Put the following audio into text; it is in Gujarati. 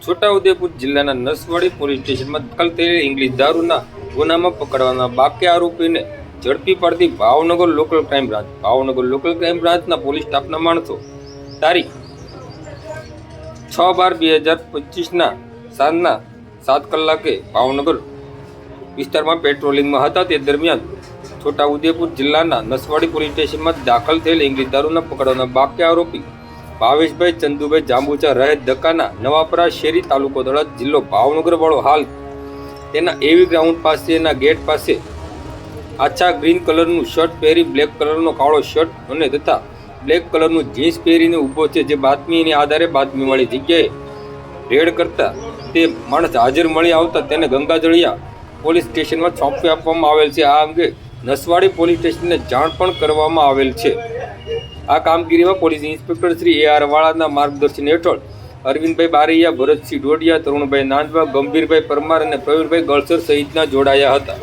છોટાઉદેપુર જિલ્લાના નસવાડી પોલીસ સ્ટેશનમાં દાખલ થયેલ ઇંગ્લિશ દારૂના ગુનામાં પકડવાના બાકી આરોપીને ઝડપી પાડતી ભાવનગર લોકલ ક્રાઇમ બ્રાન્ચના પોલીસ સ્ટાફના માણસો તારીખ 6/12/2025 સાંજના 7 કલાકે ભાવનગર વિસ્તારમાં પેટ્રોલિંગમાં હતા। તે દરમિયાન છોટાઉદેપુર જિલ્લાના નસવાડી પોલીસ સ્ટેશનમાં દાખલ થયેલ ઇંગ્લિશ દારૂના પકડવાના બાકી આરોપી ભાવેશભાઈ ચંદુભાઈ જાંબુચા રહે દકાના નવાપરા શેરી તાલુકો તળાજ જિલ્લો ભાવનગર વાળો હાલ તેના એવી ગ્રાઉન્ડ પાસેના ગેટ પાસે આછા ગ્રીન કલરનું શર્ટ પહેરી બ્લેક કલરનો કાળો શર્ટ અને તથા બ્લેક કલરનું જીન્સ પહેરીને ઊભો છે। જે બાતમીને આધારે બાતમીવાળી જગ્યાએ રેડ કરતા તે માણસ હાજર મળી આવતા તેને ગંગાજળિયા પોલીસ સ્ટેશનમાં સોંપી આપવામાં આવેલ છે। આ અંગે નસવાડી પોલીસ સ્ટેશનને જાણ પણ કરવામાં આવેલ છે। આ કામગીરીમાં પોલીસ ઇન્સ્પેક્ટર શ્રી AR વાળાના માર્ગદર્શન હેઠળ અરવિંદભાઈ બારૈયા, ભરતસિંહ ડોડિયા, તરુણભાઈ નાંદવા, ગંભીરભાઈ પરમાર અને પ્રવીણભાઈ ગળસર સહિતના જોડાયા હતા।